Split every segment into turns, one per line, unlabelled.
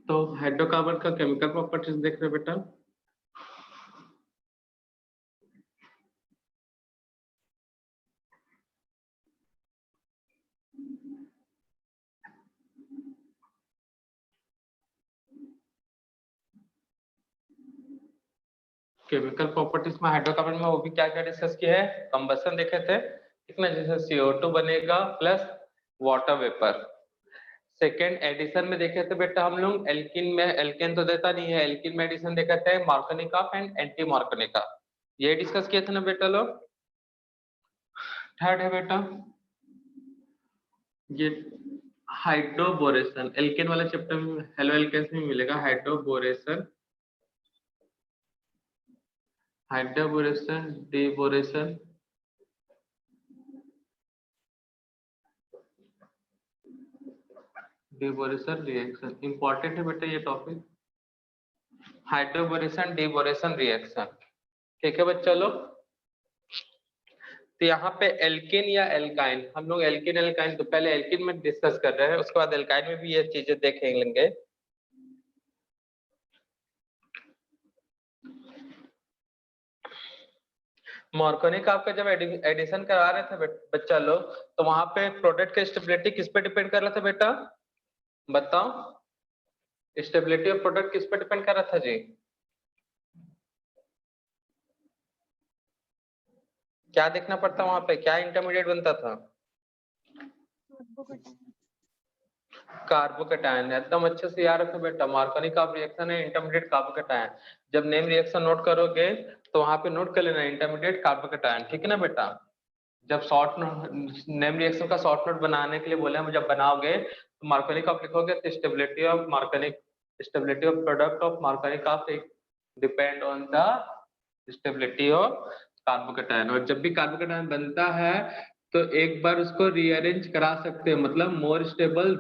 तो हाइड्रोकार्बन का chemical properties देख रहे बेटा। केमिकल प्रॉपर्टीज में हाइड्रोकार्बन में वो भी क्या क्या डिस्कस किया है, कंबसन देखे थे, ठीक ना, जैसे CO2 बनेगा plus water vapour. Second edition में देखे थे बेटा हम लोग, एल्किन में, एल्केन तो देता नहीं है, एल्किन में एडिशन देखा था मार्कोनिकॉफ एंड एंटी मार्कोनिकॉफ, ये डिस्कस किए थे ना बेटा लोग। थर्ड है बेटा ये हाइड्रोबोरेशन, एल्केन वाले चैप्टर में हेलो एल्केन्स में मिलेगा हाइड्रोबोरेशन, हाइड्रोबोरेशन, डीबोरेशन, डीबोरेशन रिएक्शन। इंपॉर्टेंट है बेटा ये टॉपिक, हाइड्रोबोरेशन डीबोरेशन रिएक्शन। ठीक है बच्चा लोग। तो यहाँ पे एल्किन या एल्काइन, हम लोग एल्किन एल्काइन तो पहले एल्किन में डिस्कस कर रहे हैं, उसके बाद एल्काइन में भी ये चीजें देख लेंगे। मार्कोनिक आपका जब एडिशन करा रहे थे बच्चा लोग, तो वहां पे प्रोडक्ट का स्टेबिलिटी किस पे डिपेंड कर रहा था बेटा, बताओ। स्टेबिलिटी ऑफ प्रोडक्ट किस पे डिपेंड कर रहा था जी, क्या देखना पड़ता वहां पे, क्या इंटरमीडिएट बनता था, कार्बोकेटायन। एकदम अच्छे से याद रखो बेटा, मार्कोनिक आप रिएक्शन है इंटरमीडिएट कार्बोकेटायन। जब नेम रिएक्शन नोट करोगे तो वहां पे नोट कर लेना इंटरमीडिएट कार्बोकेटायन, ठीक है ना बेटा। जब शॉर्ट नेम रिएक्शन का शॉर्ट नोट बनाने के लिए बोले हम, जब बनाओगे तो मार्कोनिक आप लिखोगे तो stability of Markovnikov, stability of product of Markovnikov आप depend on the stability of carbocation. और जब भी कार्बोकेटायन बनता है तो एक बार उसको रीअरेंज करा सकते हैं, मतलब मोर स्टेबल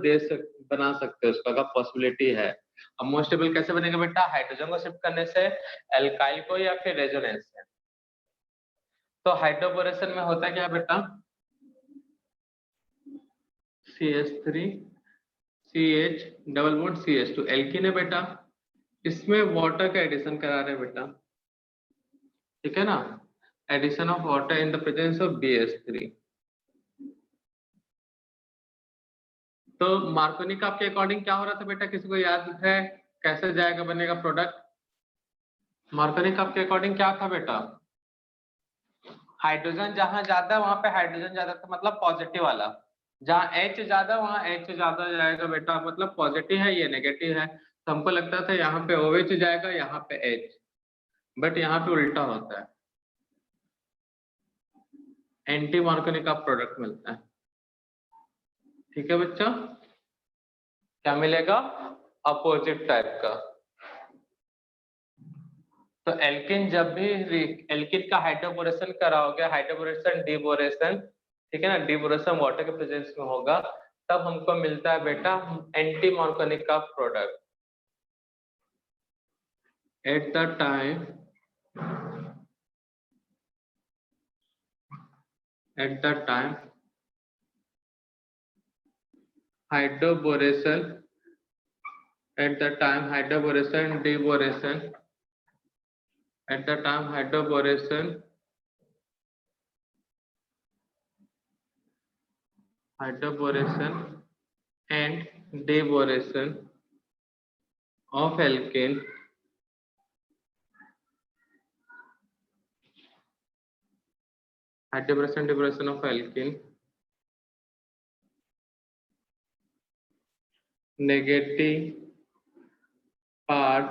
बना सकते हैं उसका अगर पॉसिबिलिटी है। अब मोर स्टेबल कैसे बनेगा बेटा, हाइड्रोजन को शिफ्ट करने से, एल्काइल को, या फिर रेजोनेंस से। तो हाइड्रोबोरेशन में होता है क्या बेटा, CH3 CH double bond CH2 alkene है बेटा, इसमें वाटर का एडिशन करा रहे हैं बेटा, ठीक है ना, addition of water in the presence of BH3। तो मार्कोनिक आपके अकॉर्डिंग क्या हो रहा था बेटा, किसी को याद है कैसे जाएगा बनेगा प्रोडक्ट, मार्कोनिक आपके अकॉर्डिंग क्या था बेटा, हाइड्रोजन जहां ज्यादा वहां पे हाइड्रोजन ज्यादा था, मतलब पॉजिटिव वाला, जहां H ज्यादा वहां H ज्यादा जाएगा बेटा, मतलब पॉजिटिव है ये नेगेटिव है। तो हमको लगता था यहाँ पे OH जाएगा यहाँ पे H, बट यहाँ पे उल्टा होता है, एंटी मार्कोनिक का प्रोडक्ट मिलता है, ठीक है बच्चा। क्या मिलेगा, अपोजिट टाइप का। तो एल्किन जब भी एल्किन का हाइड्रोबोरेशन कराओगे, हाइड्रोबोरेशन डीबोरेशन, ठीक है ना, डीबोरेशन वाटर के प्रेजेंस में होगा, तब हमको मिलता है बेटा एंटी मार्कोनिक का product. At the time, at the time hydroboration, at the time hydroboration deboration, at the time hydroboration and deboration of alkane, hydroboration deboration of alkane, negative part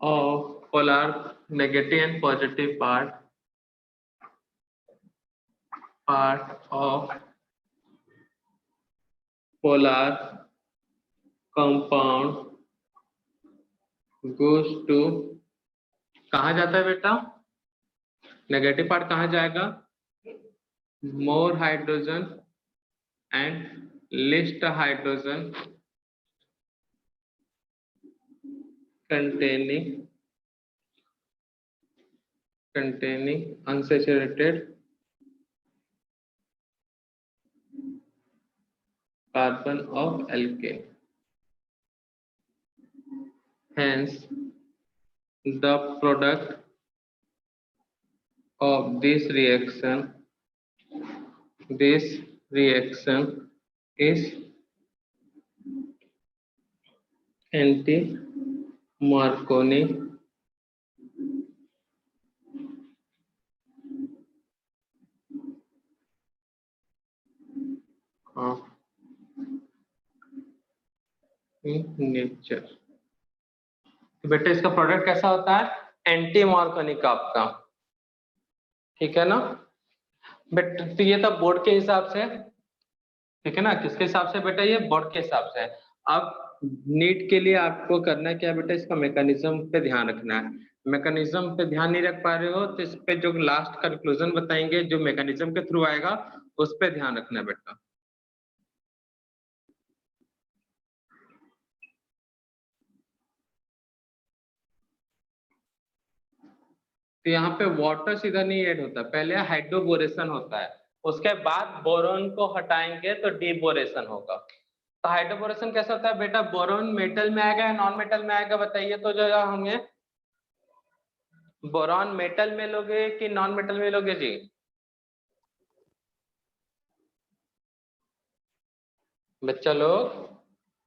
of polar, negative and positive part of polar compound goes to, कहाँ जाता है बेटा, negative part कहाँ जाएगा, more hydrogen and list hydrogen containing unsaturated carbon of alkane। hence the product of this reaction is anti-Marconi of nature. तो बेटा इसका product कैसा होता है? एंटी मार्कोनी का आपका, ठीक है ना बेटा। तो ये था बोर्ड के हिसाब से, ठीक है ना। किसके हिसाब से बेटा? ये बोर्ड के हिसाब से। अब नीट के लिए आपको करना क्या है बेटा? इसका मैकेनिज्म पे ध्यान रखना है। मैकेनिज्म पे ध्यान नहीं रख पा रहे हो तो इस पे जो लास्ट कंक्लूजन बताएंगे जो मैकेनिज्म के थ्रू आएगा उस पे ध्यान रखना है बेटा। तो यहाँ पे वाटर सीधा नहीं ऐड होता, पहले हाइड्रोबोरेशन होता है, उसके बाद बोरोन को हटाएंगे तो डीबोरेशन होगा। तो हाइड्रोबोरेशन कैसा होता है बेटा? बोरोन मेटल में आएगा या नॉन मेटल में आएगा बताइए तो जो होंगे। बोरॉन मेटल में लोगे कि नॉन मेटल में लोगे जी? बच्चा लोग,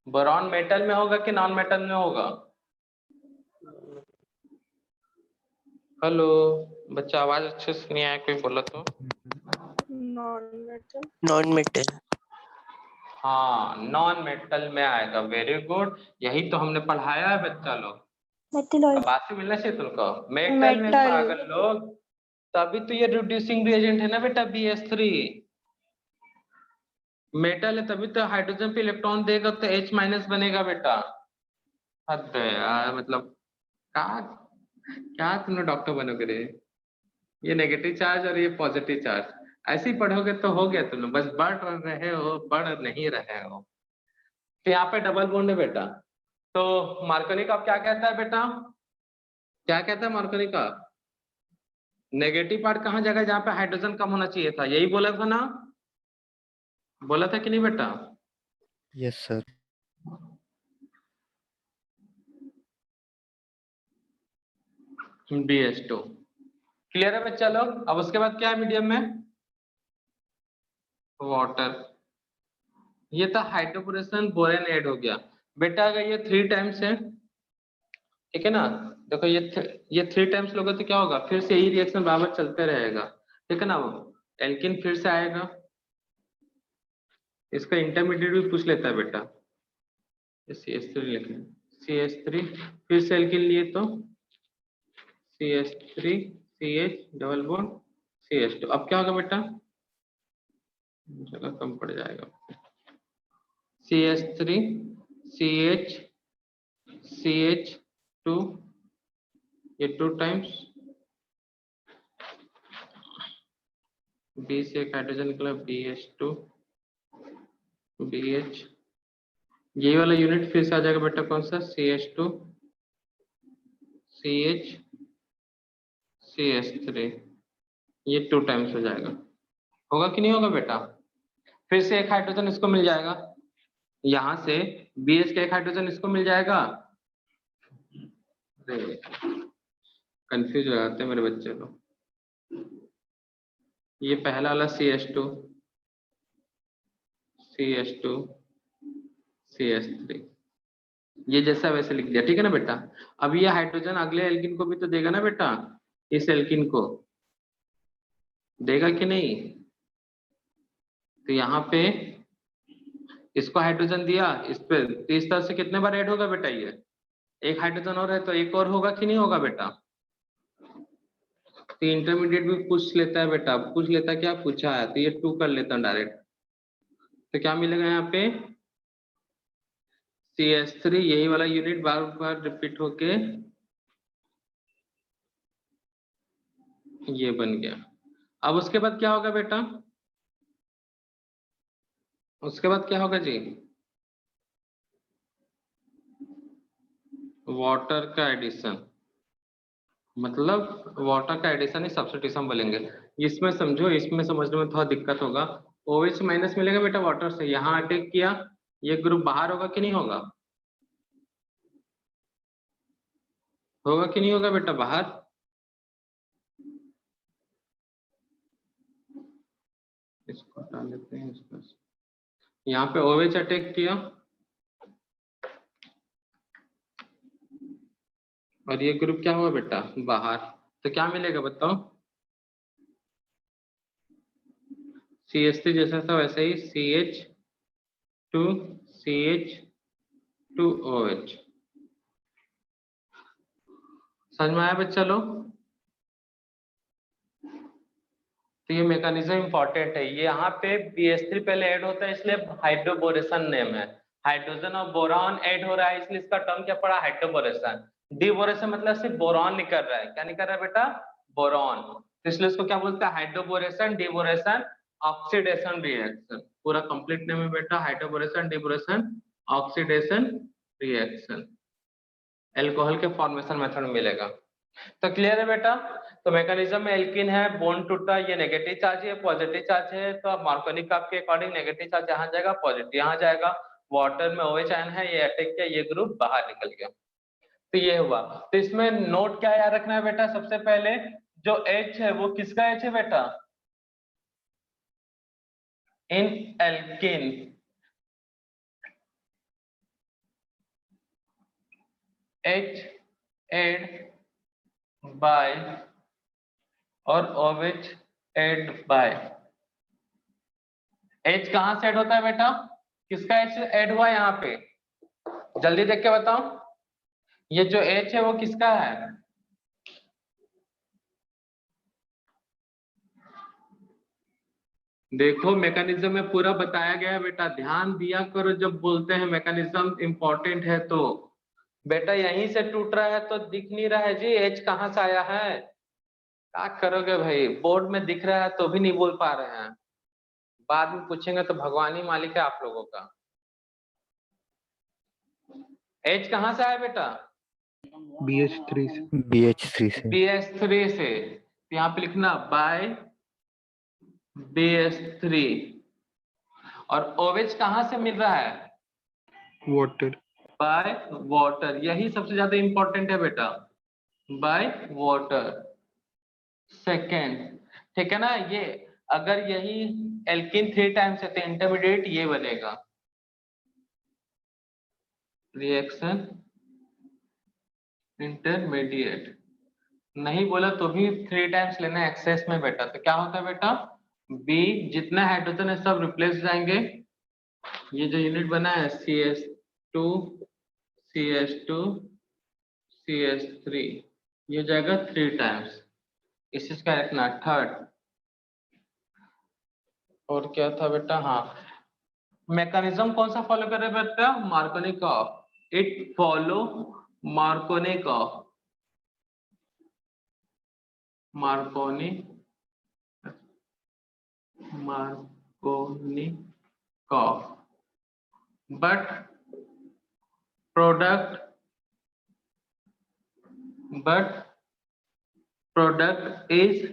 बोरॉन मेटल में होगा कि नॉन मेटल में होगा? हेलो बच्चा, आवाज अच्छे से नहीं आया, कोई बोला तो।
Non metal.
हाँ नॉन मेटल में आएगा, वेरी गुड, यही तो हमने पढ़ाया है बच्चा लोग। बात से मिलना चाहिए तुमको। मेटल में पागल लोग, तभी तो ये रिड्यूसिंग रिएजेंट है ना बेटा BS3। मेटल है तभी तो हाइड्रोजन पे इलेक्ट्रॉन देगा तो H माइनस बनेगा बेटा। हद है यार, मतलब क्या तुमने डॉक्टर बनोगे रे? ये नेगेटिव चार्ज और ये पॉजिटिव चार्ज ऐसे ही पढ़ोगे तो हो गया तुम, बस बढ़ रहे हो, बढ़ नहीं रहे हो। तो यहाँ पे डबल बॉन्ड है बेटा। तो मार्कोनी का क्या कहता है बेटा? क्या कहता है मार्कोनी का? नेगेटिव पार्ट कहाँ जगह जहाँ पे हाइड्रोजन कम होना चाहिए था, यही बोला था ना? बोला था कि नहीं बेटा?
Yes sir.
BH2 क्लियर है बच्चा लोग? अब उसके बाद क्या है मीडियम में? वाटर। ये था हाइड्रोबोरेशन, बोरेन ऐड हो गया बेटा। अगर ये 3 टाइम्स है, ठीक है ना, देखो ये 3 टाइम्स लोगे तो क्या होगा? फिर से यही रिएक्शन बराबर चलते रहेगा, ठीक है ना। वो एल्किन फिर से आएगा, इसका इंटरमीडिएट भी पूछ लेता है बेटा। CH3 लिखें, CH3 फिर से एल्किन लिए तो CH3 CH double bond CH2। अब क्या होगा बेटा? जगह कम पड़ जाएगा। CH3 CH CH2, ये 2 टाइम्स, B से एक हाइड्रोजन निकला BH2 BH, ये वाला यूनिट फिर से आ जाएगा बेटा, कौन सा? CH2 CH CH3, ये 2 टाइम्स हो जाएगा। होगा कि नहीं होगा बेटा? फिर से एक हाइड्रोजन इसको मिल जाएगा, यहां से BH का एक हाइड्रोजन इसको मिल जाएगा। कंफ्यूज हो जाते हैं मेरे बच्चे लोग। ये पहला वाला CH2 CH2 CH3, ये जैसा वैसे लिख दिया, ठीक है ना बेटा। अब ये हाइड्रोजन अगले एल्किन को भी तो देगा ना बेटा, इस एल्किन को देगा कि नहीं? तो यहाँ पे इसको हाइड्रोजन दिया, इस पे, तो इस तरह से कितने बार ऐड होगा बेटा? ये एक हाइड्रोजन और है तो एक और होगा कि नहीं होगा बेटा? तो इंटरमीडिएट भी पूछ लेता है बेटा, पूछ लेता है, क्या पूछा है तो ये 2 कर लेता हूँ डायरेक्ट। तो क्या मिलेगा यहाँ पे? CH3, यही वाला यूनिट बार बार रिपीट होके ये बन गया। अब उसके बाद क्या होगा बेटा? उसके बाद क्या होगा जी? वाटर का एडिशन, मतलब वाटर का एडिशन ही सब्स्टिट्यूशन बोलेंगे। इसमें समझो, इसमें समझने में थोड़ा दिक्कत होगा। OH माइनस मिलेगा बेटा वाटर से, यहाँ अटैक किया, ये ग्रुप बाहर होगा कि नहीं होगा? होगा कि नहीं होगा बेटा बाहर? इसको हटा लेते हैं इसको। यहाँ पे OH अटैक किया और ये ग्रुप क्या हुआ बेटा बाहर, तो क्या मिलेगा बताओ? CH3 जैसा था वैसे ही CH2CH2OH। समझ में आया बच्चा लोग? तो ये मैकेनिज्म इंपॉर्टेंट है। ये यहाँ पे BH3 पहले ऐड होता है इसलिए हाइड्रोबोरेशन नेम है। हाइड्रोजन और बोरॉन ऐड हो रहा है इसलिए इसका टर्म क्या पड़ा, हाइड्रोबोरेशन। डीबोरेशन मतलब सिर्फ बोरॉन निकल रहा है। क्या निकल रहा है बेटा? बोरॉन। तो इसलिए इसको क्या बोलते हैं, हाइड्रोबोरेशन डीबोरेशन ऑक्सीडेशन रिएक्शन। पूरा कंप्लीट नेम है बेटा, hydroboration deboration oxidation reaction. Alcohol के फॉर्मेशन मेथड मिलेगा। तो क्लियर है बेटा? तो मैकेनिज्म में एल्किन है, बॉन्ड टूटा, ये नेगेटिव चार्ज है, पॉजिटिव चार्ज है, तो मार्कोनी कप के अकॉर्डिंग नेगेटिव चार्ज यहाँ जाएगा, पॉजिटिव यहाँ जाएगा। वाटर में OH आयन है, ये अटैक किया, ये ग्रुप बाहर निकल गया। तो ये हुआ। तो इसमें नोट क्या याद रखना है बेटा, सबसे पहले जो H है वो किसका H है बेटा? इन एल्किन H एड बाय और OH एड बाय। H कहां से ऐड होता है बेटा? किसका H ऐड हुआ यहाँ पे? जल्दी देख के बताओ, ये जो H है वो किसका है? देखो मैकेनिज्म में पूरा बताया गया है बेटा, ध्यान दिया करो जब बोलते हैं मैकेनिज्म इंपॉर्टेंट है तो। बेटा यहीं से टूट रहा है तो दिख नहीं रहा है जी, H कहां से आया है? क्या करोगे भाई, बोर्ड में दिख रहा है तो भी नहीं बोल पा रहे हैं, बाद में पूछेंगे तो भगवान ही मालिक है आप लोगों का। H कहां से आया बेटा?
BH3 से। BH3 से।
BH3 से। यहाँ पे लिखना बाय BH3। और OH कहां से मिल रहा है?
वाटर।
By water. यही सबसे ज्यादा इंपॉर्टेंट है बेटा, बाय वाटर। सेकेंड, ठीक है ना? ये अगर यही एल्किन 3 टाइम्स है तो इंटरमीडिएट ये बनेगा, रिएक्शन इंटरमीडिएट। नहीं बोला तो भी 3 टाइम्स लेना है एक्सेस में बेटा। तो क्या होता है बेटा, बी जितना हाइड्रोजन है सब रिप्लेस जाएंगे। ये जो यूनिट बना है CH2 CH2 CH3, ये जाएगा 3 टाइम्स। इस चीज का रखना। थर्ड और क्या था बेटा, हाँ मैकेनिज्म कौन सा फॉलो कर रहे हैं बेटा, Markovnikov. It follow Markovnikov, Markovnikov Markovnikov. But product is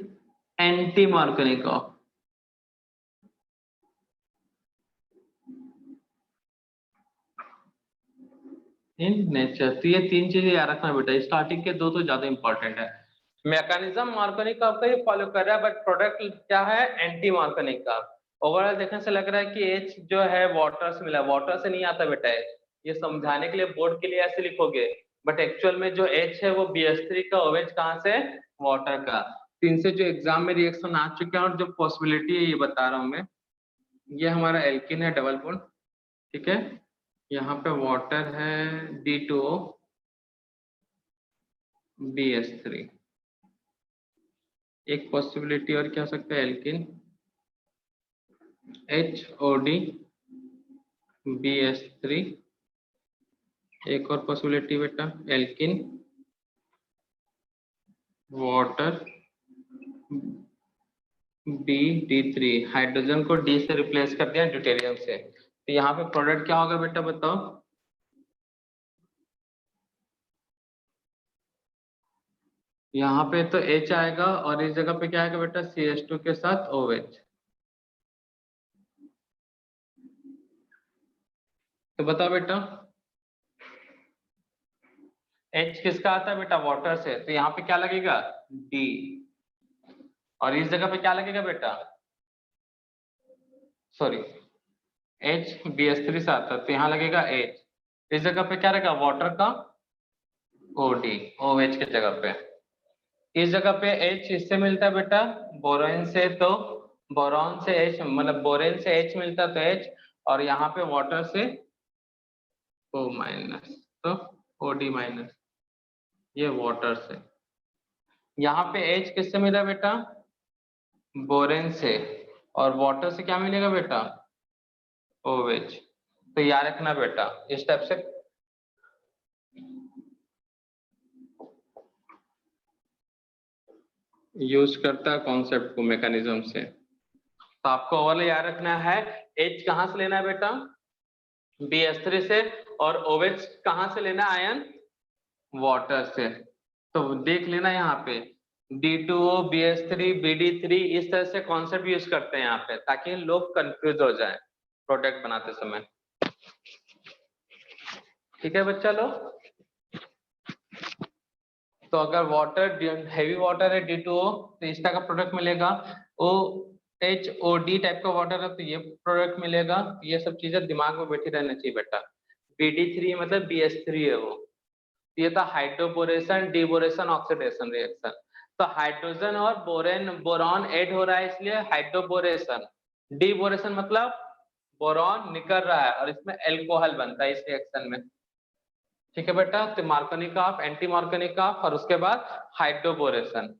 anti Markovnikov. In nature. तो ये 3 चीजें याद रखना बेटा, स्टार्टिंग के 2 तो ज्यादा इंपॉर्टेंट है। मैकेनिज्म मार्कोनिकॉफ का ही फॉलो कर रहा है, बट प्रोडक्ट क्या है, एंटी मार्कोनिकॉफ। ओवरऑल देखने से लग रहा है कि H जो है वाटर से मिला, वाटर से नहीं आता बेटा H। ये समझाने के लिए बोर्ड के लिए ऐसे लिखोगे, बट एक्चुअल में जो H है वो BH3 का, OH कहाँ से, वाटर का। 3 से जो एग्जाम में रिएक्शन आ चुके हैं और जो पॉसिबिलिटी है ये बता रहा हूँ मैं। ये हमारा एल्किन है डबल बॉन्ड, ठीक है। यहाँ पे वाटर है D2O BH3। एक पॉसिबिलिटी और क्या हो सकता है, एल्किन HOD BH3। एक और पॉसिबिलिटी बेटा, एल्किन वाटर D3। हाइड्रोजन को D से रिप्लेस कर दिया ड्यूटेरियम से। तो यहाँ पे प्रोडक्ट क्या होगा बेटा बताओ? यहाँ पे तो H आएगा और इस जगह पे क्या आएगा बेटा, CH2 के साथ OH। तो बताओ बेटा H किसका आता है बेटा? वाटर से, तो यहाँ पे क्या लगेगा? D। और इस जगह पे क्या लगेगा बेटा? सॉरी, H BH3 से आता है तो यहाँ लगेगा H। इस जगह पे क्या रहेगा? वाटर का OD, OH की जगह पे। इस जगह पे H इससे मिलता है बेटा बोरोन से, तो बोरॉन से H मतलब बोरेन से H मिलता है तो H, और यहाँ पे वाटर से O माइनस, तो OD माइनस, ये वाटर से। यहाँ पे H किससे मिला बेटा? बोरेन से, और वाटर से क्या मिलेगा बेटा? OH। तो याद रखना बेटा इस टाइप से यूज करता है कॉन्सेप्ट को मैकेनिज्म से। तो आपको ओवरऑल याद रखना है H कहाँ से लेना है बेटा? BH3 से, और OH कहाँ से लेना है आयन? वाटर से। तो देख लेना यहाँ पे D2O BH3 BD3 इस तरह से कॉन्सेप्ट यूज करते हैं यहाँ पे, ताकि लोग कंफ्यूज हो जाए प्रोडक्ट बनाते समय। ठीक है बच्चा लोग? तो अगर वाटर हैवी वाटर है D2O तो इस तरह का प्रोडक्ट मिलेगा। OHOD टाइप का वाटर है तो ये प्रोडक्ट मिलेगा। ये सब चीजें दिमाग में बैठी रहनी चाहिए बेटा। BD3 मतलब BH3 है वो। ये था हाइड्रोबोरेशन डिबोरेशन ऑक्सीडेशन रिएक्शन। तो हाइड्रोजन और बोरॉन ऐड हो रहा है इसलिए हाइड्रोबोरेशन। डिबोरेशन मतलब बोरॉन निकल रहा है और इसमें एल्कोहल बनता है इस रिएक्शन में। ठीक है बेटा? तो मार्कोनिक ऑफ, एंटी मार्कोनिक ऑफ, और उसके बाद हाइड्रोबोरेशन।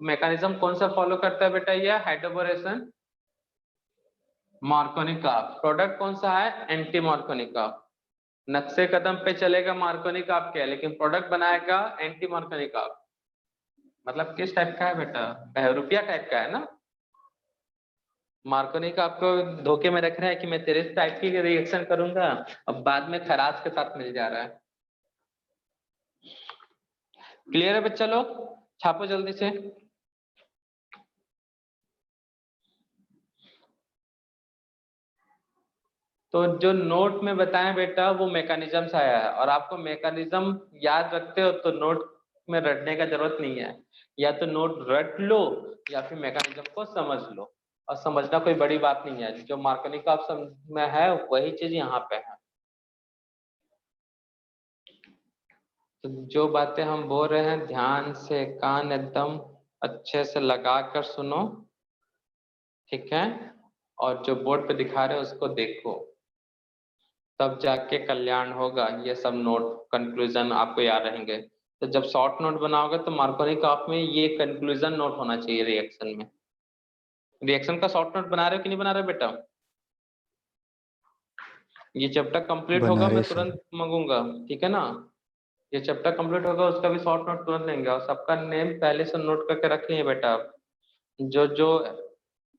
मैकेनिज्म कौन सा फॉलो करता है बेटा? ये हाइड्रोबोरेशन मार्कोनिक ऑफ। प्रोडक्ट कौन सा है? Anti Markovnikov of. नक्शे कदम पे चलेगा मार्कोनिक ऑफ के, लेकिन प्रोडक्ट बनाएगा एंटी मार्कोनिक ऑफ। मतलब किस टाइप का है बेटा? बहरूपिया टाइप का है ना। मार्कोनिक आपको धोखे में रख रहा है कि मैं तेरे टाइप की रिएक्शन करूंगा, अब बाद में खराज के साथ मिल जा रहा है। क्लियर है बच्चा लोग? छापो जल्दी से। तो जो नोट में बताएं बेटा वो मैकेनिज्म से आया है, और आपको मैकेनिज्म याद रखते हो तो नोट में रटने का जरूरत नहीं है। या तो नोट रट लो या फिर मैकेनिज्म को समझ लो, और समझना कोई बड़ी बात नहीं है। जो मार्कोनिक ऑप्शन में है वही चीज यहाँ पे है। तो जो बातें हम बोल रहे हैं ध्यान से कान एकदम अच्छे से लगा कर सुनो, ठीक है? और जो बोर्ड पे दिखा रहे हैं उसको देखो, तब जाके कल्याण होगा। ये सब नोट कंक्लूजन आपको याद रहेंगे। तो जब शॉर्ट नोट बनाओगे तो मार्कोनिक ऑफ में ये कंक्लूजन नोट होना चाहिए रिएक्शन में। रिएक्शन का शॉर्ट नोट बना रहे हो कि नहीं बना रहे बेटा? ये चैप्टर कंप्लीट
बना
होगा
रहे
मैं
सर।
तुरंत मंगूंगा, ठीक है ना? ये चैप्टर कंप्लीट होगा उसका भी शॉर्ट नोट तुरंत लेंगे, और सबका नेम पहले से नोट करके रख लिए बेटा आप। जो जो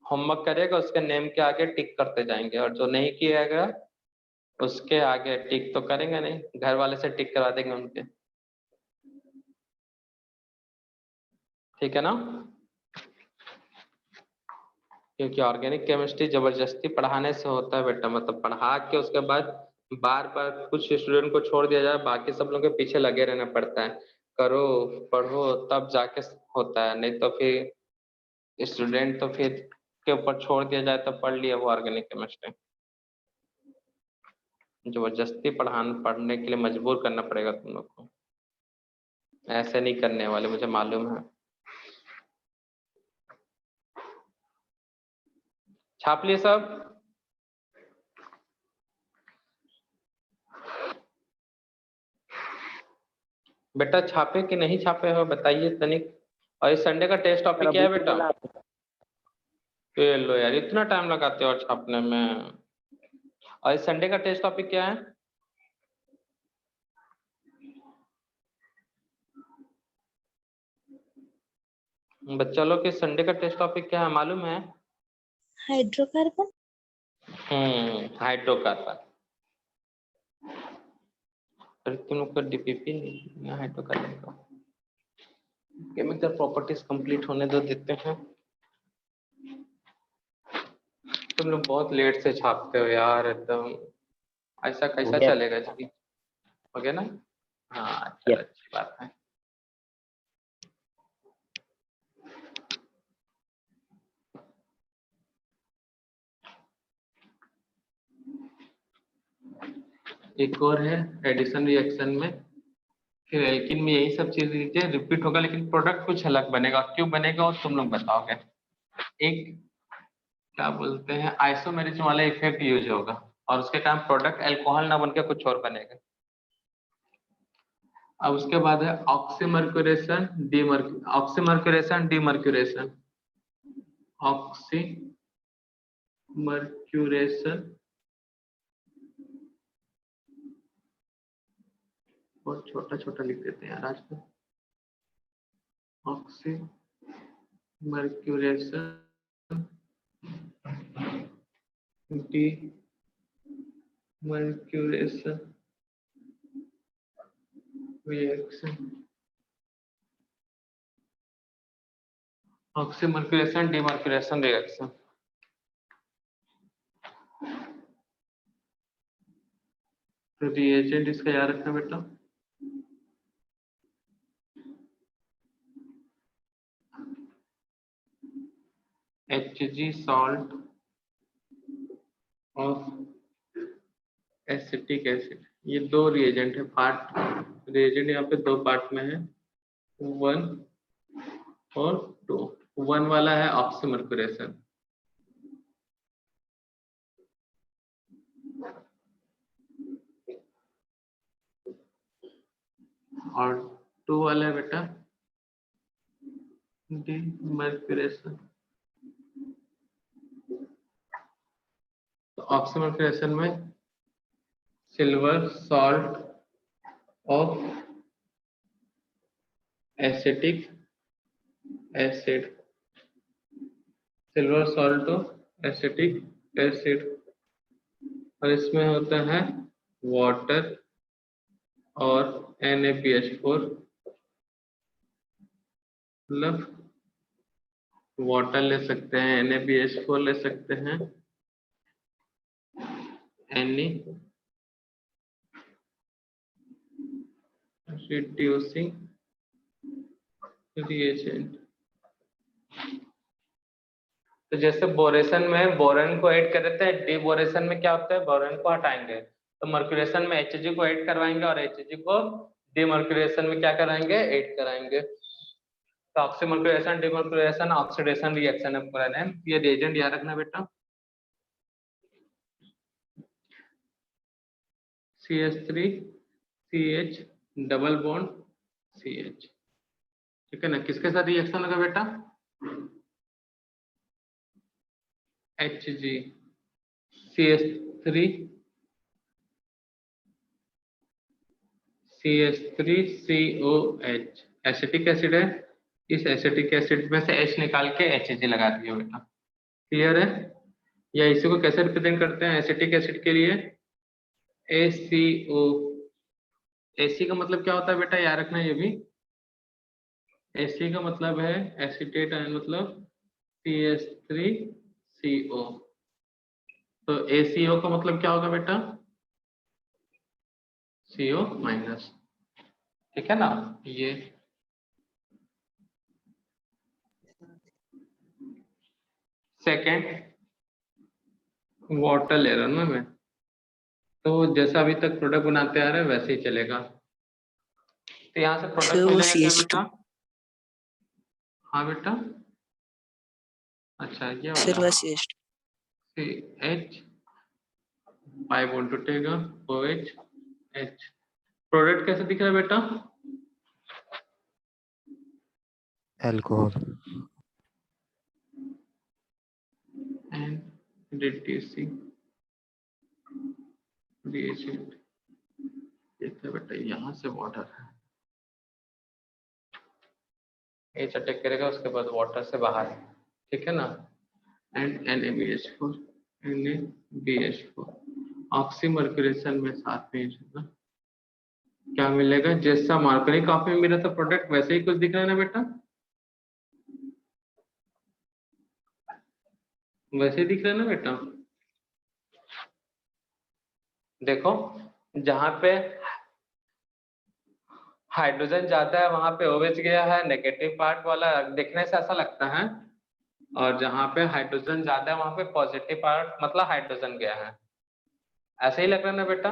होमवर्क करेगा उसके नेम के आगे टिक करते जाएंगे, और जो नहीं किएगा उसके आगे टिक तो करेंगे नहीं, घर वाले से टिक करा देंगे उनके। ठीक है ना? क्योंकि ऑर्गेनिक केमिस्ट्री जबरदस्ती पढ़ाने से होता है बेटा, मतलब पढ़ा के उसके बाद बार बार कुछ स्टूडेंट को छोड़ दिया जाए, बाकी सब लोग के पीछे लगे रहना पड़ता है। करो पढ़ो तब जाके होता है, नहीं तो फिर स्टूडेंट तो फिर के ऊपर छोड़ दिया जाए तो पढ़ लिया वो ऑर्गेनिक केमिस्ट्री। जबरदस्ती पढ़ने के लिए मजबूर करना पड़ेगा तुम लोग को। ऐसे नहीं करने वाले, मुझे मालूम है। छाप लिए सब? बेटा छापे कि नहीं छापे हो बताइए तनिक। और इस संडे का टेस्ट टॉपिक क्या है बेटा? ये लो यार, इतना टाइम लगाते हो और छापने में। और इस संडे का टेस्ट टॉपिक क्या है? बच्चा लोग के संडे का टेस्ट टॉपिक क्या है मालूम है?
हाइड्रोकार्बन।
हाइड्रोकार्बन। तुम लोग का डीपीपी नहीं, हाइड्रोकार्बन का केमिकल प्रॉपर्टीज कंप्लीट होने दो, देते हैं। तुम लोग बहुत लेट से छापते हो यार, एकदम ऐसा कैसा चलेगा जी? हो गया ना? हाँ चलो अच्छी बात है। एक और है एडिशन रिएक्शन में, फिर एल्किन में यही सब चीज लीजिए रिपीट होगा, लेकिन प्रोडक्ट कुछ अलग बनेगा। क्यों बनेगा और तुम लोग बताओगे। एक क्या बोलते हैं आइसोमेरिज्म वाला इफेक्ट यूज होगा और उसके कारण प्रोडक्ट अल्कोहल ना बनकर कुछ और बनेगा। अब उसके बाद है ऑक्सीमर्क्यूरेशन ऑक्सीमर्क्यूरेशन डीमर्क्यूरेशन। ऑक्सीमर्क्यूरेशन बहुत छोटा छोटा लिख देते हैं यार आज तो। Oxymercuration demercuration reaction. Oxymercuration demercuration reaction. तो रिएजेंट इसका याद रखना बेटा, Hg salt of acetic acid. ये दो रिएजेंट है, पार्ट रिएजेंट यहाँ पे दो पार्ट में है, 1 और 2। 1 वाला है ऑक्सीमर्क्यूरेशन और 2 वाला है बेटा डीमर्क्यूरेशन। तो ऑक्सीमर्क्यूरेशन में silver salt of acetic acid, silver salt of acetic acid, और इसमें होता है वाटर और NaBH4, मतलब वाटर ले सकते हैं, NaBH4 ले सकते हैं, Ne reducing reagent। तो जैसे बोरेशन में बोरन को ऐड कर देते हैं, डीबोरेशन में क्या होता है बोरन को हटाएंगे, तो मर्क्यूरेशन में Hg को ऐड करवाएंगे और Hg को डीमर्क्यूरेशन में क्या कराएंगे ऐड कराएंगे। तो ऑक्सीमर्क्यूरेशन डीमर्क्यूरेशन ऑक्सीडेशन रिएक्शन है पूरा नेम। ये रिएजेंट याद रखना बेटा, CH3 CH double bond CH, ठीक है ना। किसके साथ रिएक्शन होगा बेटा, Hg CH3 CH3COH acetic acid है, इस एसिटिक एसिड में से H निकाल के Hg लगा दिया बेटा, क्लियर है। या इसी को कैसे रिप्रेजेंट करते हैं एसिटिक एसिड के लिए, ACO। AC का मतलब क्या होता है बेटा याद रखना, ये भी AC का मतलब है एसीटेट आयन, मतलब CH3CO। तो ACO का मतलब क्या होगा बेटा, CO माइनस, ठीक है ना। ये सेकेंड वाटर ले रहा हूं ना मैं, तो जैसा अभी तक प्रोडक्ट बनाते आ रहे हैं वैसे ही चलेगा। तो यहाँ से प्रोडक्ट मिलेगा क्या बेटा, हाँ बेटा, अच्छा ये वाला CH पाई बॉन्ड टूटेगा OH H। प्रोडक्ट कैसे दिख रहा है बेटा,
अल्कोहल
एंड रिड्यूसिंग रिएजेंट। देखते बेटा यहाँ से वाटर है, H अटैक करेगा उसके बाद वाटर से बाहर, ठीक है ना। एंड NaBH4 ऑक्सीमर्क्यूरेशन में साथ में ना क्या मिलेगा, जैसा मार्करी कॉपी में मिला था प्रोडक्ट वैसे ही कुछ दिख रहा है ना बेटा, वैसे ही दिख रहा है ना बेटा। देखो जहां पे हाइड्रोजन ज्यादा है वहां पे OH गया है, नेगेटिव पार्ट वाला देखने से ऐसा लगता है, और जहाँ पे हाइड्रोजन ज्यादा है वहां पे पॉजिटिव पार्ट मतलब हाइड्रोजन गया है। ऐसे ही लग रहा है ना बेटा?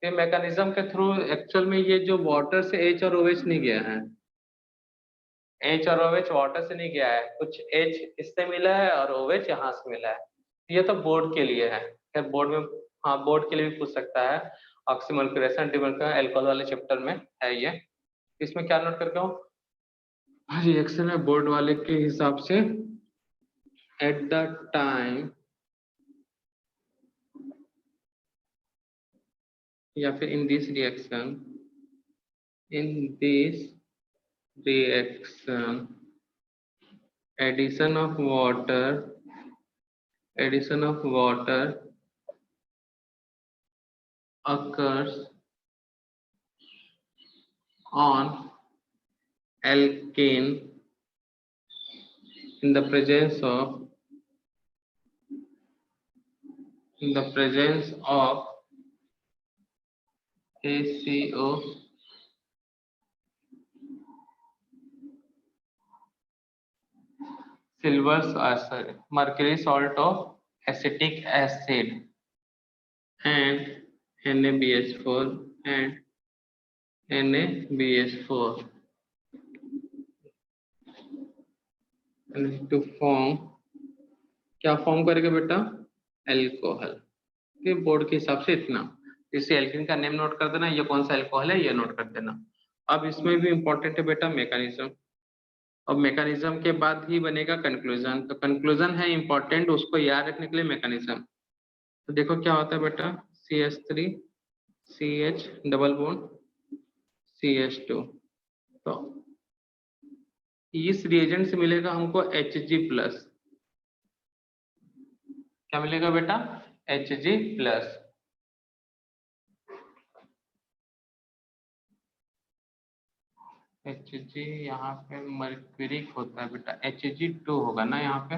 ये मैकेनिज्म के थ्रू एक्चुअल में ये जो वाटर से H और OH नहीं गया है, H और OH वाटर से नहीं गया है, कुछ H इससे मिला है और OH यहाँ से मिला है। ये तो बोर्ड के लिए है, खैर बोर्ड में, हाँ बोर्ड के लिए भी पूछ सकता है। ऑक्सीमोलरेशन डिमोलरेशन एल्कोहल वाले चैप्टर में है ये। इसमें क्या नोट करके हूँ, रिएक्शन है बोर्ड वाले के हिसाब से, एट द टाइम या फिर in this reaction, addition of water occurs on alkane in the presence of ACO mercury salt of acetic acid and NaBH4 to form, क्या फॉर्म करेगा बेटा? एल्कोहल। के बोर्ड के हिसाब से इतना, इसे एल्कीन का नेम नोट कर देना, ये कौन सा एल्कोहल है ये नोट कर देना। अब इसमें भी इंपॉर्टेंट है बेटा मैकेनिज्म, अब मैकेनिज्म के बाद ही बनेगा कंक्लूजन, तो कंक्लूजन है इंपॉर्टेंट, उसको याद रखने के लिए मैकेनिज्म। तो देखो क्या होता है बेटा, CH3 CH double bond CH2, तो इस रिएजेंट से मिलेगा हमको Hg+, क्या मिलेगा बेटा? Hg+। Hg यहाँ पे मर्क्यूरिक होता है बेटा, Hg2 होगा ना यहाँ पे,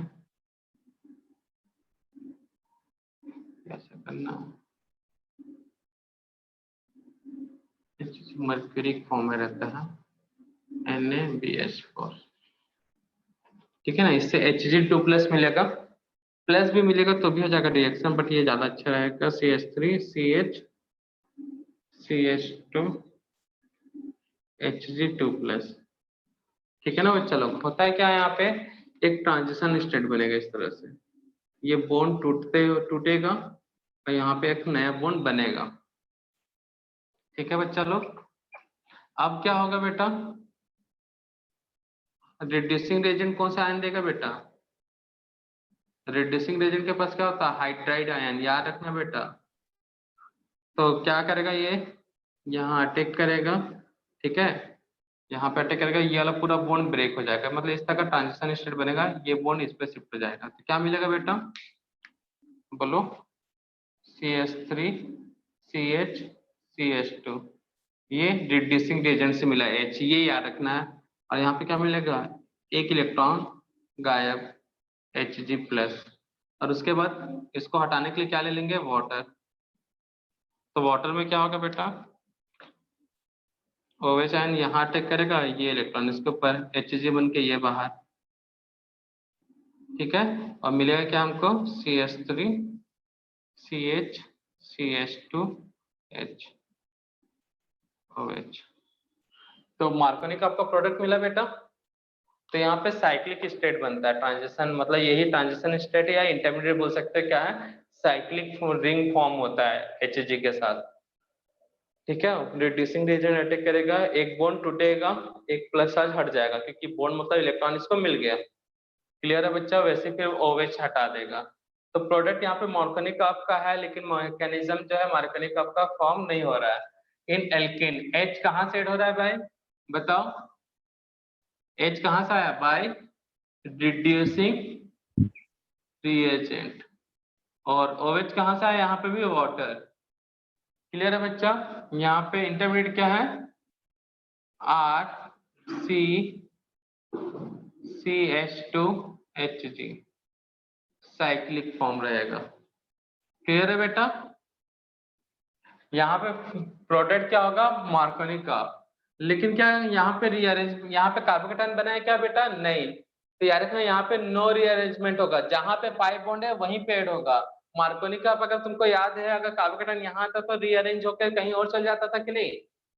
कैसे करना, मर्क्यूरिक फॉर्म में रहता है NaBH4, ठीक है ना। इससे Hg2+ मिलेगा, प्लस भी मिलेगा तो भी हो जाएगा रिएक्शन, बट ये ज्यादा अच्छा रहेगा, CH3 CH CH2 Hg2+, ठीक है ना बच्चा लोग। होता है क्या यहाँ पे, एक ट्रांजिशन स्टेट बनेगा इस तरह से, ये बॉन्ड टूटेगा और यहाँ पे एक नया बॉन्ड बनेगा, ठीक है बच्चा लोग। अब क्या होगा बेटा, रिड्यूसिंग एजेंट कौन सा आयन देगा बेटा? रिड्यूसिंग एजेंट के पास क्या होता है? हाइड्राइड आयन, याद रखना बेटा। तो क्या करेगा ये, यहाँ अटैक करेगा, ठीक है, यहाँ पे अटैक करेगा, ये वाला पूरा बॉन्ड ब्रेक हो जाएगा, मतलब इस तरह का ट्रांजिशन स्टेट बनेगा, ये बॉन्ड इस पे शिफ्ट हो जाएगा, तो क्या मिलेगा बेटा बोलो? CH3 CH CH2, ये रिड्यूसिंग एजेंट से मिला H, ये याद रखना है। और यहाँ पे क्या मिलेगा, एक इलेक्ट्रॉन गायब Hg+, और उसके बाद इसको हटाने के लिए क्या ले लेंगे? वाटर। तो वाटर में क्या होगा बेटा, OH आयन यहाँ अटैक करेगा, ये इलेक्ट्रॉन इसके ऊपर, Hg बन के ये बाहर, ठीक है, और मिलेगा क्या हमको? CH3 CH CH2 H OH। तो मार्कोनी का आपका प्रोडक्ट मिला बेटा। तो यहाँ पे साइक्लिक स्टेट बनता है, ट्रांजिशन मतलब यही ट्रांजिशन स्टेट या इंटरमीडिएट बोल सकते हैं, क्या है, साइक्लिक रिंग फॉर्म होता है Hg के साथ, ठीक है। रिड्यूसिंग एजेंट अटैक करेगा, एक बॉन्ड टूटेगा, एक प्लस चार्ज हट जाएगा, क्योंकि बॉन्ड मतलब इलेक्ट्रॉन इसको मिल गया, क्लियर है बच्चा। वैसे फिर OH हटा देगा। तो प्रोडक्ट यहाँ पे मार्कोनी कप का है, लेकिन मैकेनिज्म जो है मार्कोनी कप का फॉर्म नहीं हो रहा है। इन एल्किन H कहाँ से ऐड हो रहा है भाई बताओ? H कहाँ से आया? By reducing reagent. और OH कहाँ से आया? यहाँ पे भी वाटर, क्लियर है बच्चा। यहाँ पे इंटरमीडिएट क्या है? RCCH2Hg, साइक्लिक फॉर्म रहेगा, क्लियर है बेटा। यहाँ पे प्रोडक्ट क्या होगा? मार्कोनी का। लेकिन क्या यहाँ पे रीअरेंज, यहाँ पे कार्बोकेटायन बना है क्या बेटा? नहीं। तो याद रखना यहाँ पे नो रीअरेंजमेंट होगा, जहां पे पाई बॉन्ड है वहीं पे ऐड होगा। मार्कोनी का अगर तुमको याद है, अगर कार्बोकेटायन यहाँ था तो रीअरेंज होकर कहीं और चल जाता था कि नहीं?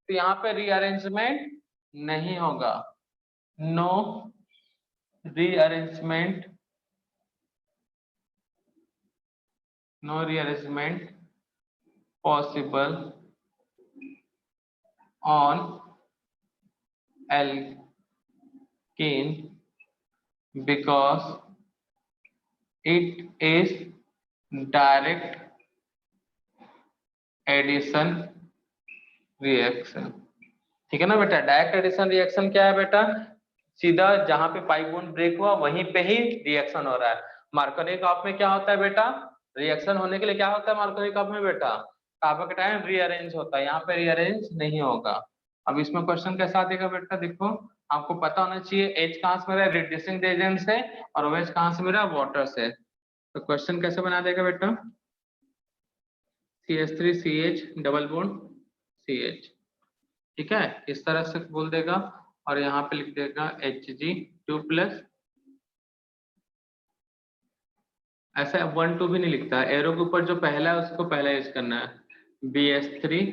तो यहाँ पे रीअरेंजमेंट नहीं होगा, no rearrangement, no rearrangement possible on alkene because it is direct addition reaction। ठीक है ना बेटा? डायरेक्ट एडिशन रिएक्शन क्या है बेटा? सीधा जहां पे पाई बॉन्ड ब्रेक हुआ वहीं पे ही रिएक्शन हो रहा है। मार्कोनी कप में क्या होता है बेटा? रिएक्शन होने के लिए क्या होता है मार्कोनी कप में बेटा? कार्बोकेटायन रीअरेंज होता है, यहाँ पे रीअरेंज नहीं होगा। अब इसमें क्वेश्चन कैसा देगा बेटा? देखो, आपको पता होना चाहिए H कहाँ से मेरा रिड्यूसिंग एजेंट से और OH कहाँ से मेरा वाटर से। तो क्वेश्चन कैसे बना देगा बेटा? CH3CH डबल बॉन्ड CH, ठीक है, इस तरह से बोल देगा। और यहाँ पे लिख देगा Hg2+, ऐसा 1 2 भी नहीं लिखता है, एरो के ऊपर जो पहला है उसको पहला यूज करना है। BH3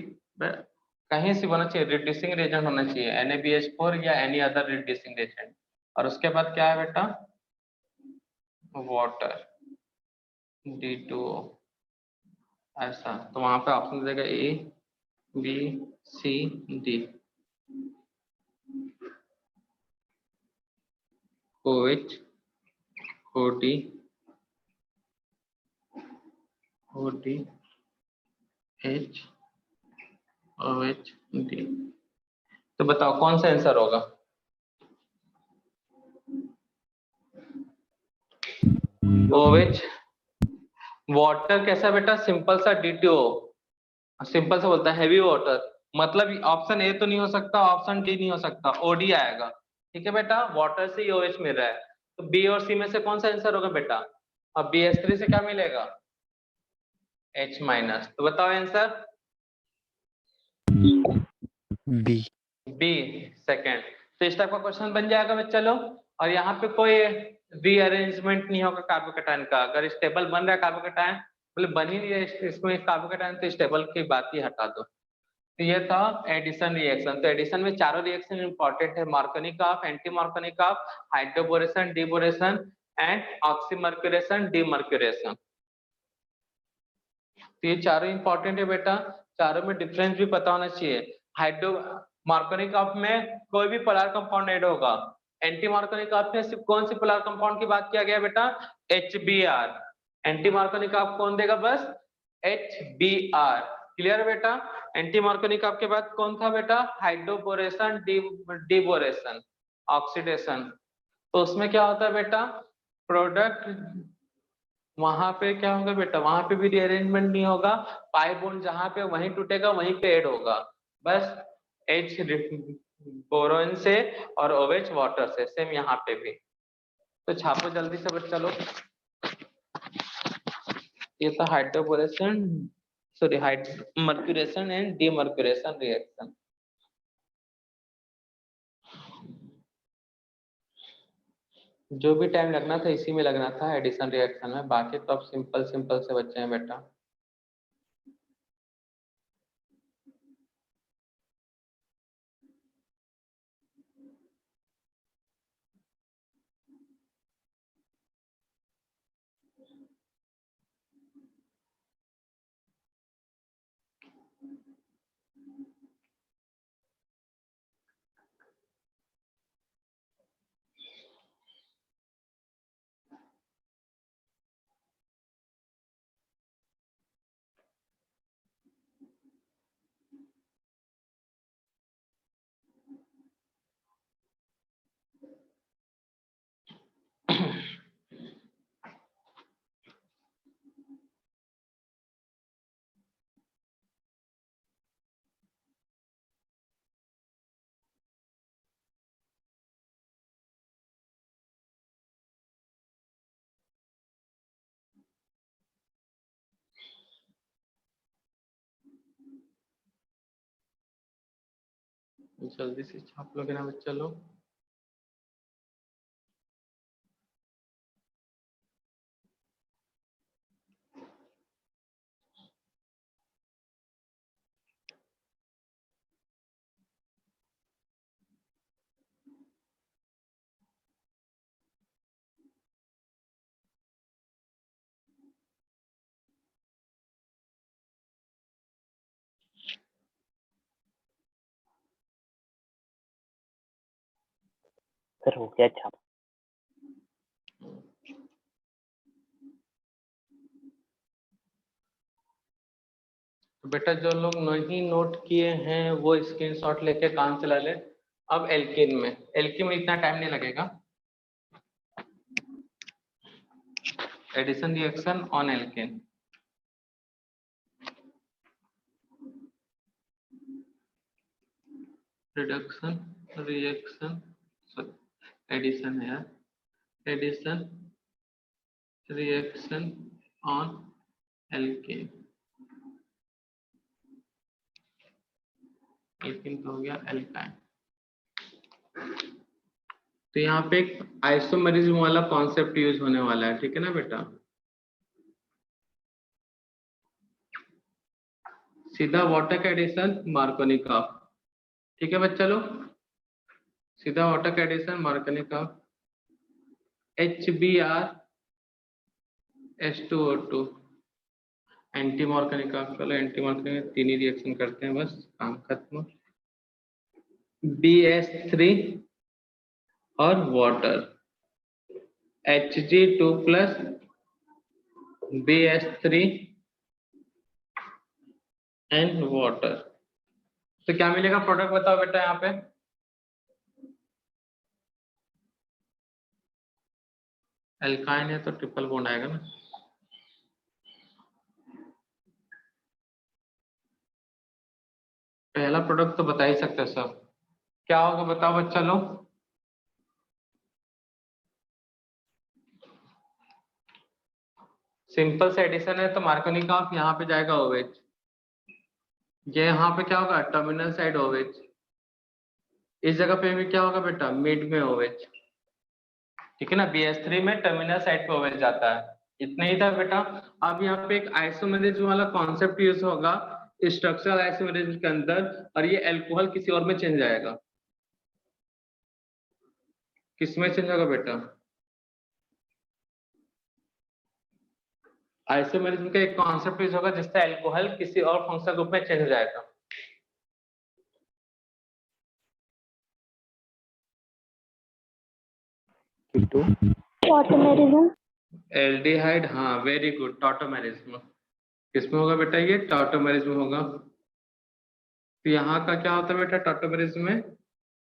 कहीं से होना चाहिए, रिड्यूसिंग एजेंट होना चाहिए, NaBH4 या एनी अदर रिड्यूसिंग एजेंट। और उसके बाद क्या है बेटा? वाटर, D2O, ऐसा। तो वहां पे ऑप्शन देगा A B C D। OH OD OD H OH D। तो बताओ कौन सा आंसर होगा? OH वाटर कैसा बेटा? सिंपल सा D2O, सिंपल सा बोलता है हैवी वाटर, मतलब ऑप्शन ए तो नहीं हो सकता, ऑप्शन डी नहीं हो सकता, ओडी आएगा। ठीक है बेटा, वाटर से OH मिल रहा है, तो बी और सी में से कौन सा आंसर होगा बेटा? अब BH3 से क्या मिलेगा? H-। तो बताओ आंसर।
बी।
B second. तो इस टाइप का क्वेश्चन बन जाएगा बच्चा लोग। और यहाँ पे कोई रीअरेंजमेंट नहीं होगा कार्बोकेटायन का। अगर स्टेबल बन रहा है कार्बोकेटायन, मतलब बन ही नहीं है इसमें कार्बोकेटायन, तो स्टेबल की बात ही हटा दो। तो ये था एडिशन रिएक्शन। तो एडिशन में चारों रिएक्शन इंपॉर्टेंट है, Markovnikov, anti Markovnikov, hydroboration, deboration and oxymercuration, demercuration. तो ये चारों इंपॉर्टेंट है बेटा, चारों में डिफरेंस भी पता होना चाहिए। हाइड्रो मार्कोनी कप में कोई भी पोलर कंपाउंड ऐड होगा, एंटी मार्कोनी कप में सिर्फ कौन सी पोलर कंपाउंड की बात किया गया बेटा? HBr। एंटी मार्कोनी कप कौन देगा? बस HBr। क्लियर है बेटा? एंटी मार्कोनी कप के बाद कौन था बेटा? Hydroboration, deboration, oxidation. तो उसमें क्या होता है बेटा? प्रोडक्ट, वहां पे क्या होगा बेटा? वहां पे भी रीअरेंजमेंट नहीं होगा, पाई बॉन्ड जहां पे वहीं टूटेगा वहीं पे ऐड होगा, बस H बोरोन से और OH वाटर से। सेम यहाँ पे भी। तो छापो जल्दी से बच्चा लोग। ये था hydroboration, sorry hydromercuration and demercuration reaction. जो भी टाइम लगना था इसी में लगना था एडिशन रिएक्शन में, बाकी तो अब सिंपल सिंपल से बच्चे हैं बेटा। जल्दी से छाप लोगे ना बच्चा लोग।
सर हो गया छाप।
तो बेटा जो लोग नहीं नोट किए हैं वो स्क्रीनशॉट लेके काम चला ले। अब एल्कीन में इतना टाइम नहीं लगेगा। Addition reaction on alkene. Reduction reaction addition है यार, addition reaction on alkene. Alkene तो हो गया एल्काइन। तो यहाँ पे एक आइसोमेरिज्म वाला कॉन्सेप्ट यूज होने वाला है, ठीक है ना बेटा। सीधा वाटर का एडिशन मार्कोनिकॉफ, ठीक है बच्चा लोग, सीधा वाटर का addition Markovnikov. HBr H2O2 anti Markovnikov. चलो एंटी मार्कोनिकॉफ तीन ही रिएक्शन करते हैं बस, काम खत्म। BS3 और water, Hg2 plus BS3 and water. तो क्या मिलेगा प्रोडक्ट बताओ बेटा यहाँ पे। एल्काइन है तो ट्रिपल बॉन्ड आएगा ना। पहला प्रोडक्ट तो बता ही सकते हो सब, क्या होगा बताओ बच्चा लोग। सिंपल से एडिशन है तो मार्कोनिकॉफ यहाँ पे जाएगा OH, ये यहाँ पे क्या होगा टर्मिनल साइड OH, इस जगह पे भी क्या होगा बेटा मिड में OH, ठीक है ना। BS3 में टर्मिनल साइड पे OH जाता है, इतना ही था बेटा। अब यहाँ पे एक आइसोमेरिज्म वाला कॉन्सेप्ट यूज होगा स्ट्रक्चरल आइसोमेरिज्म के अंदर, और ये अल्कोहल किसी और में चेंज आएगा। किसमें चेंज होगा बेटा, आइसोमेरिज्म का एक कॉन्सेप्ट यूज होगा जिससे अल्कोहल किसी और फंक्शनल ग्रुप में चेंज हो जाएगा।
Tautomerism.
एल्डिहाइड, हाँ वेरी गुड, टॉटोमेरिज्म। किसमें होगा बेटा, ये टॉटोमेरिज्म होगा। तो यहाँ का क्या होता है बेटा टॉटोमेरिज्म में,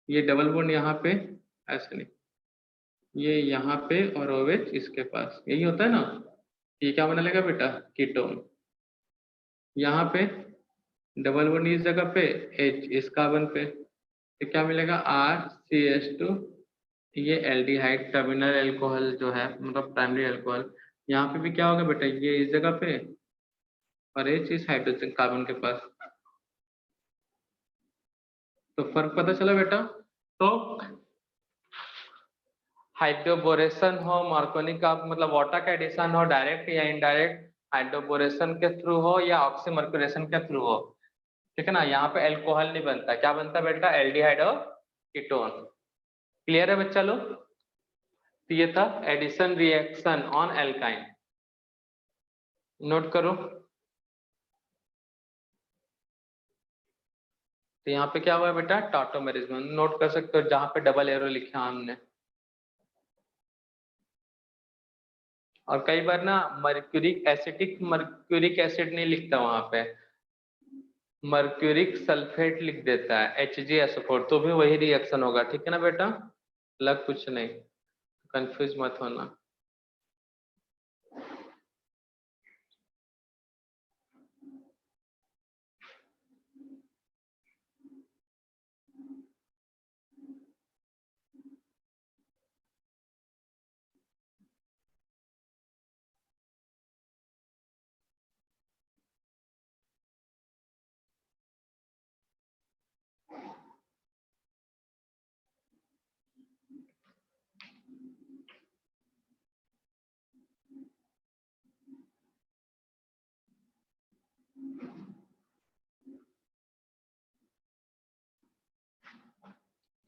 ये डबल बॉन्ड यहाँ पे, ऐसे नहीं, ये यहाँ पे और OH इसके पास, यही होता है ना। ये क्या बना लेगा बेटा कीटोन, यहाँ पे डबल बॉन्ड इस जगह पे, H इस कार्बन पे, तो क्या मिलेगा RCH2, ये एल्डिहाइड टर्मिनल अल्कोहल जो है मतलब प्राइमरी अल्कोहल। यहाँ पे भी क्या होगा बेटा, ये इस जगह पे और H इस हाइड्रोजन कार्बन के पास। तो फर्क पता चला बेटा। तो हाइड्रोबोरेशन हो, मार्कोनिकॉफ मतलब वाटर का एडिशन हो डायरेक्ट या इनडायरेक्ट, हाइड्रोबोरेशन के थ्रू हो या ऑक्सीमर्क्यूरेशन के थ्रू हो, ठीक है ना। यहाँ पे अल्कोहल नहीं बनता, क्या बनता है बेटा एल्डिहाइड और कीटोन। क्लियर है बच्चा लोग। तो ये था addition reaction on alkyne, note करो। तो यहाँ पे क्या हुआ बेटा टॉटोमेरिज्म, नोट कर सकते हो जहां पे डबल एरो लिखा हमने। और कई बार ना मर्क्यूरिक एसिड नहीं लिखता वहां पे, मर्क्यूरिक सल्फेट लिख देता है HgSO4, तो भी वही रिएक्शन होगा, ठीक है ना बेटा, अलग कुछ नहीं, कंफ्यूज मत होना।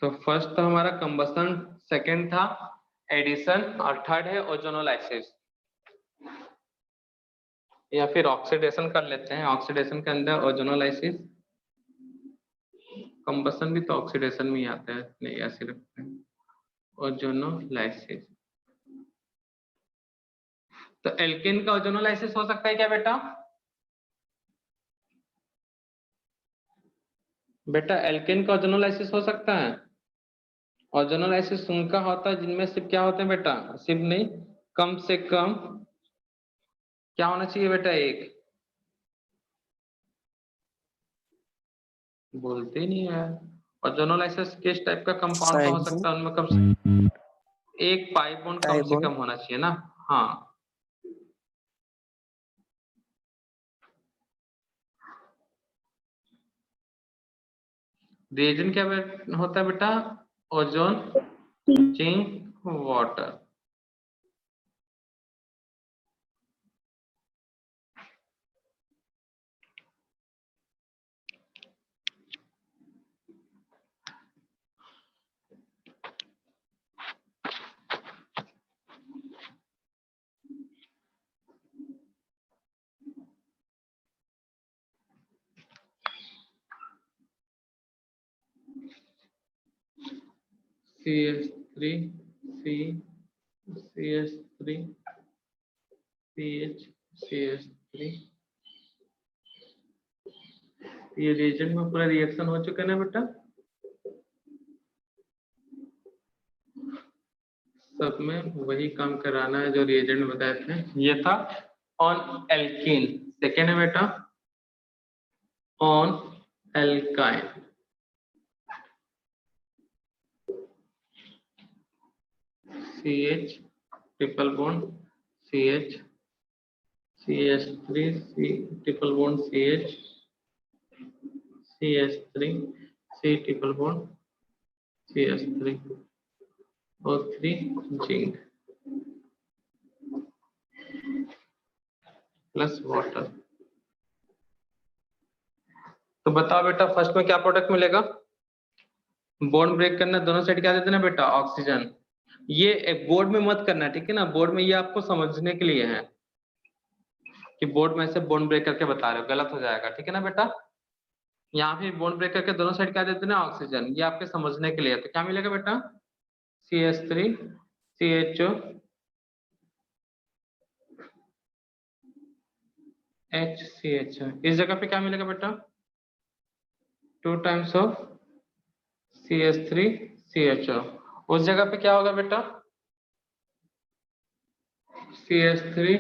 तो फर्स्ट तो हमारा कंबसन, सेकंड था एडिशन और थर्ड है ओजोनोलाइसिस या फिर ऑक्सीडेशन कर लेते हैं। ऑक्सीडेशन के अंदर ओजोनोलाइसिस, कंबसन भी तो ऑक्सीडेशन में ही आता है, नहीं ऐसे रखते हैं ओजोनोलाइसिस। तो एल्केन का ओजोनोलाइसिस हो सकता है क्या बेटा? बेटा एल्केन का ओजोनोलाइसिस हो सकता है? ओजोनोलाइसिस उनका होता है जिनमें सिर्फ क्या होते हैं बेटा, सिर्फ नहीं, कम से कम क्या होना चाहिए बेटा, एक, बोलते ही नहीं है। ओजोनोलाइसिस किस टाइप का कंपाउंड का हो सकता है? उनमें कम से एक पाई बॉन्ड कम से कम होना चाहिए ना। हाँ, रिएजेंट क्या होता है बेटा? Ozone, zinc, water. CH3 C CH3 CH CH3, ये रिएजेंट में पूरा रिएक्शन हो चुका है ना बेटा? सब में वही काम कराना है जो रिएजेंट में बताए थे। ये था ऑन एल्कीन। सेकेंड है बेटा on alkyne. CH triple bond CH, CH3 C triple bond CH, CH3 C triple bond CH3 O3 zinc plus water. तो बताओ बेटा फर्स्ट में क्या प्रोडक्ट मिलेगा? बॉन्ड ब्रेक करना, दोनों साइड क्या देते ना बेटा, ऑक्सीजन। ये एक बोर्ड में मत करना, ठीक है ना, बोर्ड में ये आपको समझने के लिए है कि बोर्ड में से बॉन्ड ब्रेक करके बता रहे हो, गलत हो जाएगा, ठीक है ना बेटा। यहाँ पे बॉन्ड ब्रेक करके दोनों साइड क्या देते ना, ऑक्सीजन, ये आपके समझने के लिए। तो क्या मिलेगा बेटा? CH3 CHO HCHO। इस जगह पे क्या मिलेगा बेटा? 2 टाइम्स ऑफ CH3 CHO। उस जगह पे क्या होगा बेटा? CH3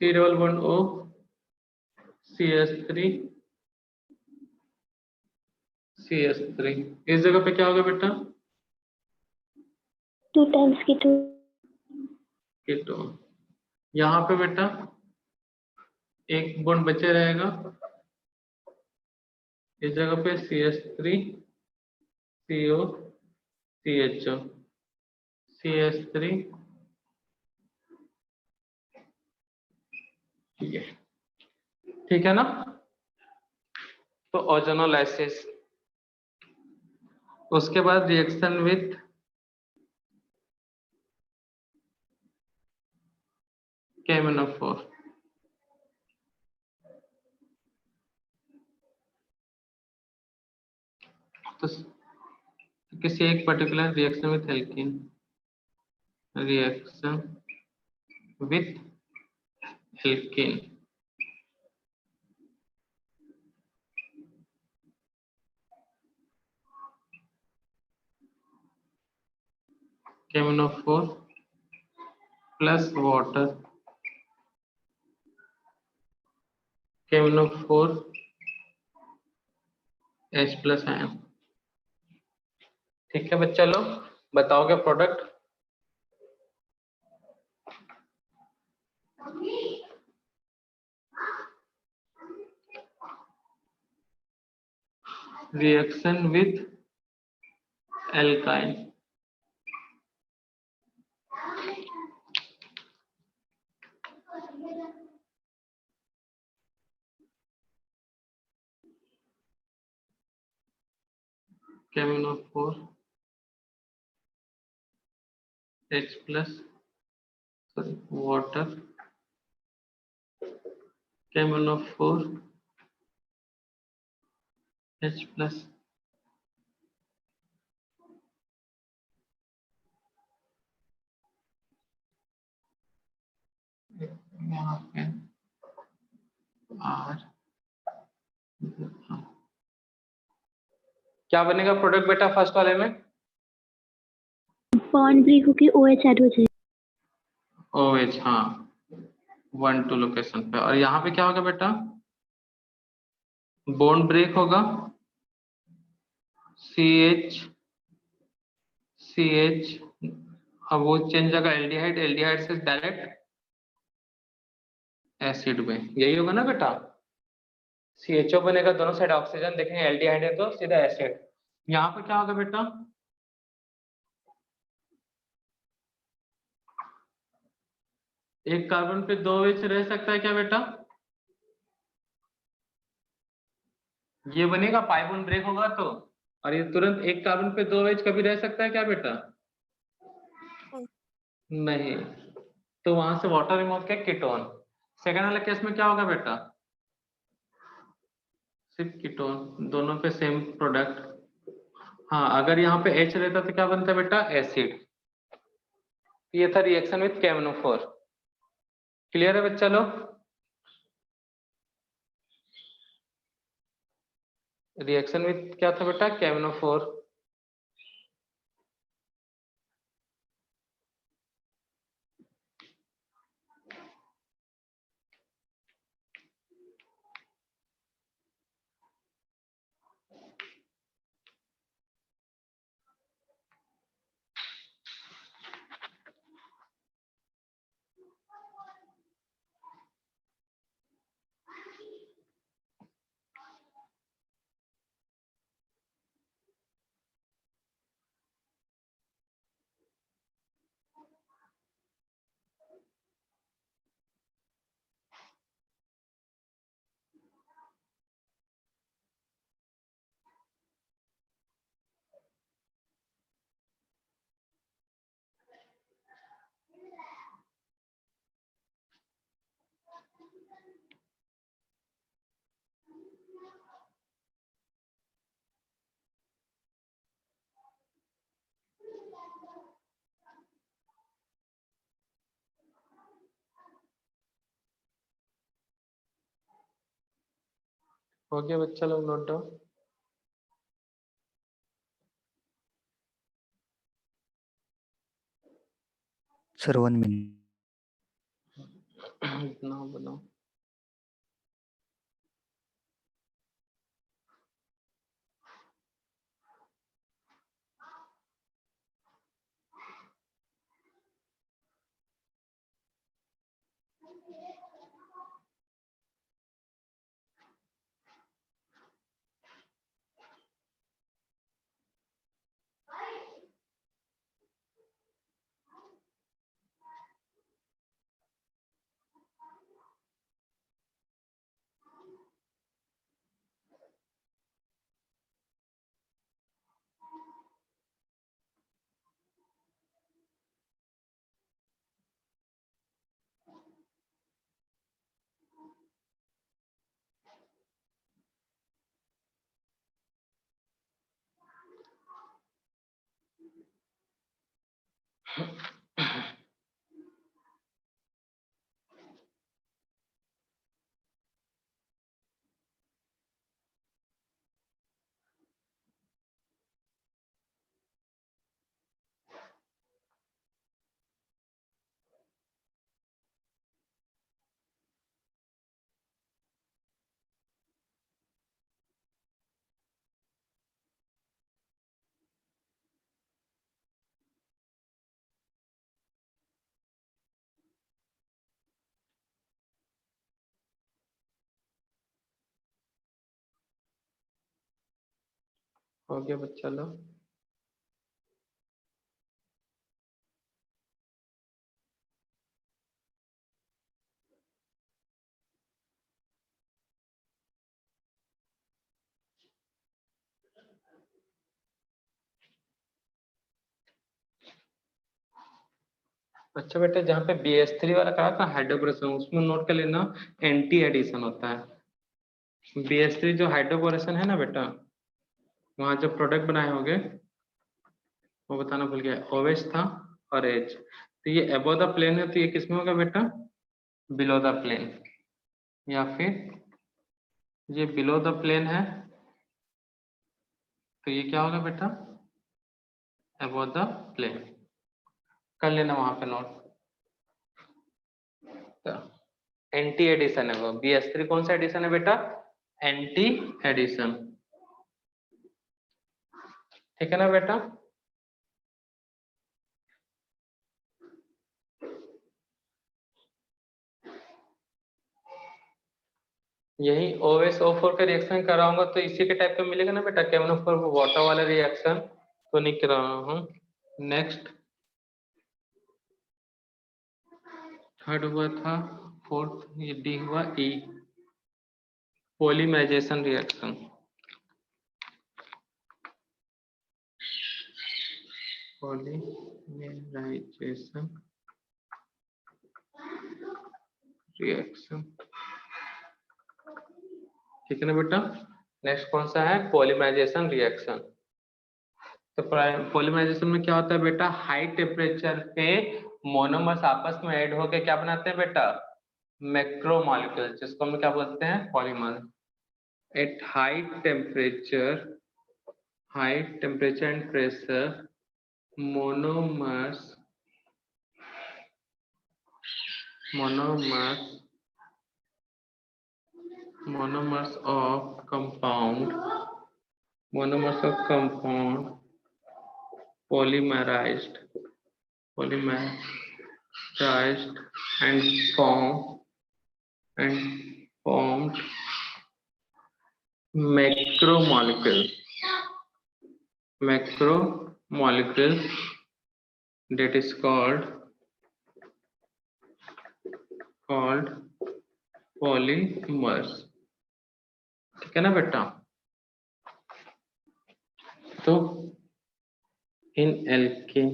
C double bond O CH3 CH3। इस जगह पे क्या होगा बेटा?
2 times ketone।
कीटोन। यहाँ पे बेटा एक बॉन्ड बचे रहेगा, इस जगह पे CH3 CO CHO CH3, ठीक है ना। तो ओजोनोलाइसिस, उसके बाद रिएक्शन विथ KMnO4। तो किसी एक particular reaction with alkene, reaction with alkene, KMnO4 plus water, KMnO4 H plus ion. ठीक है बच्चा लोग, बताओगे product? Reaction with alkyne, KMnO4 H plus, sorry, water, KMnO4, H plus, यहाँ पे R, क्या बनेगा प्रोडक्ट बेटा फर्स्ट वाले में?
बॉन्ड ब्रेक होके OH ऐड हो जाएगा।
OH, हाँ 1 2 लोकेशन पे। और यहाँ पे क्या होगा बेटा? बॉन्ड ब्रेक होगा, CH, अब वो चेंज होगा एल्डिहाइड, एल्डिहाइड से डायरेक्ट एसिड में, यही होगा ना बेटा? CHO बनेगा, दोनों साइड ऑक्सीजन देखेंगे, एल्डिहाइड है तो सीधा एसिड। यहाँ पे क्या होगा बेटा? एक कार्बन पे 2 OH रह सकता है क्या बेटा? ये बनेगा, पाई बॉन्ड ब्रेक होगा तो। और ये तुरंत एक कार्बन पे 2 OH कभी रह सकता है क्या बेटा? नहीं। तो वहां से वाटर रिमूव किया, कीटोन। सेकंड वाले केस में क्या होगा बेटा? सिर्फ कीटोन, दोनों पे सेम प्रोडक्ट। हाँ, अगर यहाँ पे H रहता तो क्या बनता बेटा? एसिड। ये था रिएक्शन विथ KMnO4। क्लियर है बच्चा लोग? रिएक्शन विथ क्या था बेटा? KMnO4। हो गया बच्चा लोग नोट डाउन?
Sir 1 minute.
इतना बनाओ। हो गया बच्चा लोग? अच्छा बेटा, जहाँ पे BH3 वाला करा था हाइड्रोबोरेशन, उसमें नोट कर लेना एंटी एडिशन होता है। BH3 जो हाइड्रोबोरेशन है ना बेटा, वहां जो प्रोडक्ट बनाए होंगे वो बताना भूल गया, OH था और H। तो ये अबव द प्लेन है, तो ये किसमें होगा बेटा, बिलो द प्लेन, या फिर ये बिलो द प्लेन है तो ये क्या होगा बेटा, अबव द प्लेन। कर लेना वहां पे नोट। तो एंटी एडिशन है वो, BH3 कौन सा एडिशन है बेटा, एंटी एडिशन, ठीक है ना बेटा। यही OSO4 का रिएक्शन कराऊंगा तो इसी के टाइप का मिलेगा ना बेटा, KMnO4 वाटर वाला रिएक्शन तो नहीं करा रहा हूँ। नेक्स्ट थर्ड हुआ था, फोर्थ ये D हुआ, E polymerization reaction. Polymerization reaction, ठीक है ना बेटा। नेक्स्ट कौन सा है, पॉलीमराइजेशन रिएक्शन। तो पॉलीमराइजेशन में क्या होता है बेटा, हाई टेम्परेचर पे मोनोमर्स आपस में ऐड होके क्या बनाते हैं बेटा, मैक्रोमोलेक्यूल, जिसको हम क्या बोलते हैं, polymer. At high temperature and pressure monomers of compound polymerized and formed macromolecules that is called polymers, ठीक है ना बेटा। तो इन alkene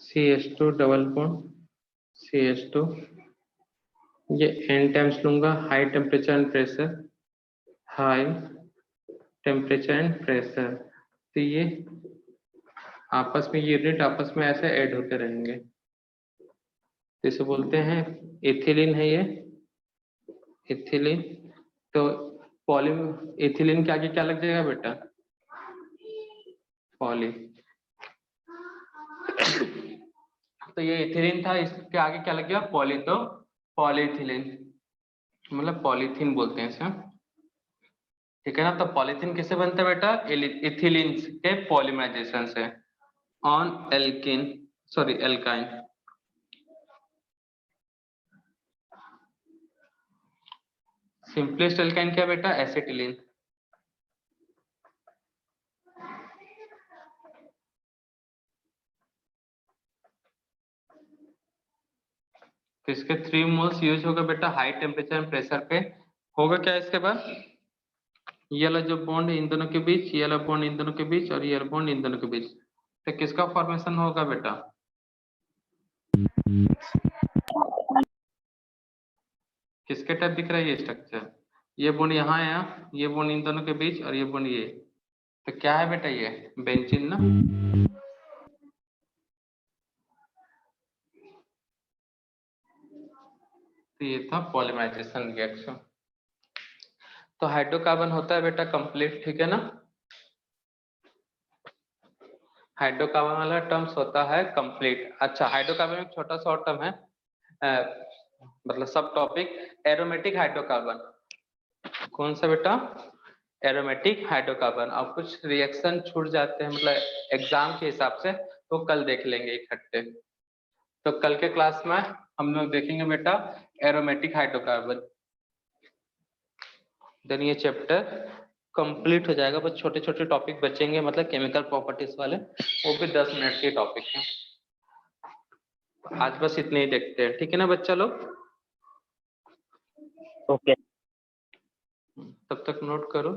CH2 double bond CH2, ये n टाइम्स लूंगा, हाई टेम्परेचर एंड प्रेशर, तो ये आपस में ये यूनिट आपस में ऐसे ऐड होते रहेंगे, इसे बोलते हैं एथिलीन है ये, एथिलीन। तो एथिलीन के आगे क्या लग जाएगा बेटा, पॉली। तो ये एथिलीन था, इसके आगे क्या लग गया, पॉली, तो पॉलीथिलीन, मतलब पॉलीथीन बोलते हैं इसे, ठीक है ना। तो पॉलीथीन किससे बनता है बेटा, एथिलीन के पॉलीमराइजेशन से ऑन एल्काइन। सिंपलेस्ट एल्काइन क्या बेटा, एसिटिलीन। तो इसके 3 मोल्स यूज होगा बेटा हाई टेम्परेचर एंड प्रेशर पे। होगा क्या इसके बाद, ये वाला जो बॉन्ड इन दोनों के बीच, ये वाला बॉन्ड इन दोनों के बीच और ये वाला बॉन्ड इन दोनों के बीच, तो किसका फॉर्मेशन होगा बेटा, किसके टाइप दिख रहा है ये स्ट्रक्चर, ये बॉन्ड यहाँ आया, ये बॉन्ड इन दोनों के बीच और ये बॉन्ड ये, तो क्या है बेटा, ये बेंजीन ना। तो ये था पॉलीमराइजेशन रिएक्शन। तो हाइड्रोकार्बन होता है बेटा कंप्लीट, ठीक है ना। हाइड्रोकार्बन वाला टर्म्स होता है कंप्लीट। अच्छा, हाइड्रोकार्बन में छोटा सा और टर्म है, मतलब सब टॉपिक, एरोमेटिक हाइड्रोकार्बन। कौन सा बेटा, एरोमेटिक हाइड्रोकार्बन। अब कुछ रिएक्शन छूट जाते हैं मतलब एग्जाम के हिसाब से, तो कल देख लेंगे इकट्ठे। तो कल के क्लास में हम लोग देखेंगे बेटा एरोमेटिक हाइड्रोकार्बन, देन ये चैप्टर कंप्लीट हो जाएगा। बस छोटे छोटे टॉपिक बचेंगे, मतलब केमिकल प्रॉपर्टीज वाले, वो भी 10 मिनट के टॉपिक हैं। आज बस इतने ही देखते हैं, ठीक है ना बच्चा लोग।
ओके।
तब तक नोट करो।